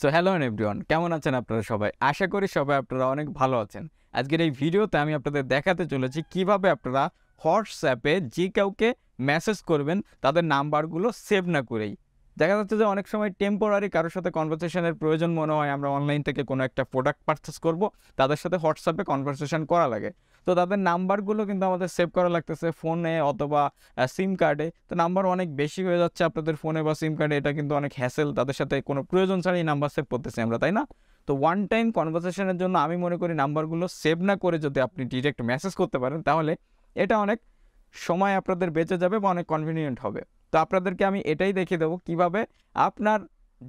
So hello everyone, কেমন আছেন আপনারা সবাই? আশা করি সবাই আপনারা অনেক ভালো আছেন। আজকের এই ভিডিওতে আমি আপনাদের দেখাতে চলেছি কিভাবে আপনারা হোয়াটসঅ্যাপে যে কাউকে মেসেজ করবেন তাদের নাম্বারগুলো সেভ না করেই। দেখা যাচ্ছে যে অনেক সময় টেম্পোরারি কারোর সাথে কনভারসেশনের প্রয়োজন মনে হয়, আমরা অনলাইন থেকে কোনো একটা প্রোডাক্ট পারচেস করব, তাদের সাথে হোয়াটসঅ্যাপে কনভারসেশন করা লাগে। তো তাদের নাম্বারগুলো কিন্তু আমাদের সেভ করা লাগতেছে ফোনে অথবা সিম কার্ডে। তো নাম্বার অনেক বেশি হয়ে যাচ্ছে আপনাদের ফোনে বা সিম কার্ডে, এটা কিন্তু অনেক হ্যাসেল, তাদের সাথে কোনো প্রয়োজন ছাড়াই নাম্বার সেভ করতেছি আমরা, তাই না? তো ওয়ান টাইম কনভারসেশনের জন্য আমি মনে করি নাম্বারগুলো সেভ না করে যদি আপনি ডিরেক্ট মেসেজ করতে পারেন তাহলে এটা অনেক সময় আপনাদের বেঁচে যাবে বা অনেক কনভিনিয়েন্ট হবে। তো আপনাদেরকে আমি এটাই দেখিয়ে দেবো কীভাবে আপনার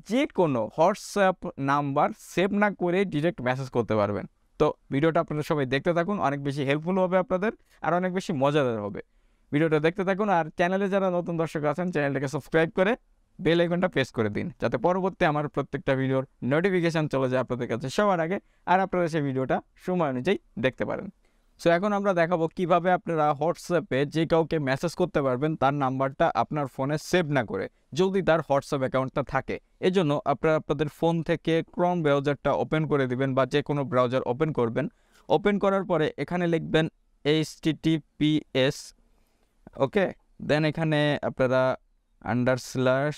যে কোনো হোয়াটসঅ্যাপ নাম্বার সেভ না করে ডিরেক্ট মেসেজ করতে পারবেন। তো ভিডিওটা আপনারা সবাই দেখতে থাকুন, অনেক বেশি হেল্পফুল হবে আপনাদের আর অনেক বেশি মজাদার হবে। ভিডিওটা দেখতে থাকুন আর চ্যানেলে যারা নতুন দর্শক আছেন চ্যানেলটাকে সাবস্ক্রাইব করে বেল আইকনটা প্রেস করে দিন, যাতে পরবর্তী আমার প্রত্যেকটা ভিডিওর নোটিফিকেশান চলে যায় আপনাদের কাছে সবার আগে আর আপনারা সেই ভিডিওটা সময় অনুযায়ী দেখতে পারেন। সো এখন আমরা দেখাবো কিভাবে আপনারা হোয়াটসঅ্যাপে যে কাউকে মেসেজ করতে পারবেন তার নাম্বারটা আপনার ফোনে সেভ না করে, যদি তার হোয়াটসঅ্যাপ অ্যাকাউন্টটা থাকে। এজন্য আপনারা আপনাদের ফোন থেকে ক্রোম ব্রাউজারটা ওপেন করে দিবেন বা যে কোনো ব্রাউজার ওপেন করবেন। ওপেন করার পরে এখানে লিখবেন HTTPS, ওকে, দেন এখানে আপনারা আন্ডারস্ল্যাশ,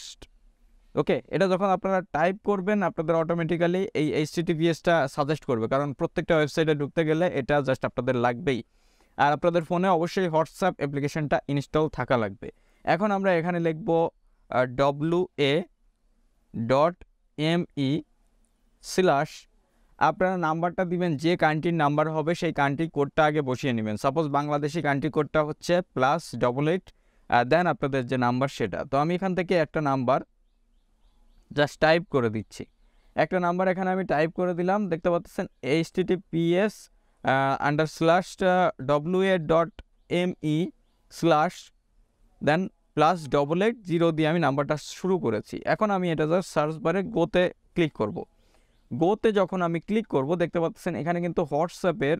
ওকে, এটা যখন আপনারা টাইপ করবেন আপনাদের অটোমেটিক্যালি এই HTTPSটা সাজেস্ট করবে, কারণ প্রত্যেকটা ওয়েবসাইটে ঢুকতে গেলে এটা জাস্ট আপনাদের লাগবেই। আর আপনাদের ফোনে অবশ্যই হোয়াটসঅ্যাপ অ্যাপ্লিকেশনটা ইনস্টল থাকা লাগবে। এখন আমরা এখানে লিখব WA.ME/ আপনারা নাম্বারটা দিবেন যে কান্ট্রির নাম্বার হবে সেই কান্ট্রি কোডটা আগে বসিয়ে নেবেন। সাপোজ বাংলাদেশি কান্ট্রি কোডটা হচ্ছে +88, দেন আপনাদের যে নাম্বার সেটা। তো আমি এখান থেকে একটা নাম্বার জাস্ট টাইপ করে দিচ্ছি। একটা নাম্বার এখানে আমি টাইপ করে দিলাম, দেখতে পাচ্ছেন HTTPS WA.ME/ দেন +88 দিয়ে আমি নাম্বারটা শুরু করেছি। এখন আমি এটা জাস্ট সার্চ বারে গোতে ক্লিক করব। গোতে যখন আমি ক্লিক করব দেখতে পাচ্ছেন এখানে কিন্তু হোয়াটসঅ্যাপের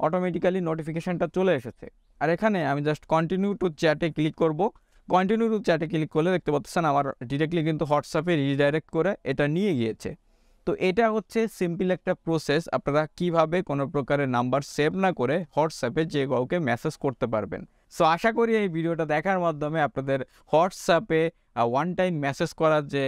অটোমেটিক্যালি নোটিফিকেশানটা চলে এসেছে। আর এখানে আমি জাস্ট কন্টিনিউ টু চ্যাটে ক্লিক করব। কন্টিনিউ টু চ্যাটে ক্লিক করলে দেখতে পাচ্ছেন আমার ডিরেক্টলি কিন্তু হোয়াটসঅ্যাপে রিডাইরেক্ট করে এটা নিয়ে গিয়েছে। তো এটা হচ্ছে সিম্পল একটা প্রসেস, আপনারা কিভাবে কোনো প্রকারের নাম্বার সেভ না করে হোয়াটসঅ্যাপে যে কাউকে মেসেজ করতে পারবেন। সো আশা করি এই ভিডিওটা দেখার মাধ্যমে আপনাদের হোয়াটসঅ্যাপে ওয়ান টাইম মেসেজ করার যে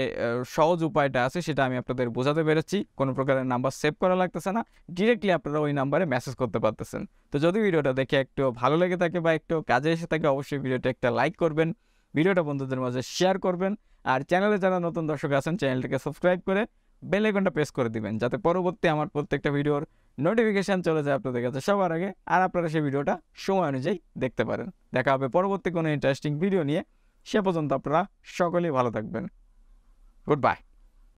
সহজ উপায়টা আছে সেটা আমি আপনাদের বোঝাতে পেরেছি। কোনো প্রকারের নাম্বার সেভ করা লাগতেছে না, ডিরেক্টলি আপনারা ওই নাম্বারে মেসেজ করতে পারতেছেন। তো যদি ভিডিওটা দেখে একটু ভালো লেগে থাকে বা একটু কাজে এসে থাকে অবশ্যই ভিডিওটা একটা লাইক করবেন, ভিডিওটা বন্ধুদের মাঝে শেয়ার করবেন আর চ্যানেলে যারা নতুন দর্শক আছেন চ্যানেলটাকে সাবস্ক্রাইব করে বেল আইকনটা প্রেস করে দিবেন, যাতে পরবর্তী আমার প্রত্যেকটা ভিডিওর নোটিফিকেশান চলে যায় আপনাদের কাছে সবার আগে আর আপনারা সেই ভিডিওটা সময় অনুযায়ী দেখতে পারেন। দেখা হবে পরবর্তী কোনো ইন্টারেস্টিং ভিডিও নিয়ে। সে পর্যন্ত আপনারা সকলেই ভালো থাকবেন। Good bye.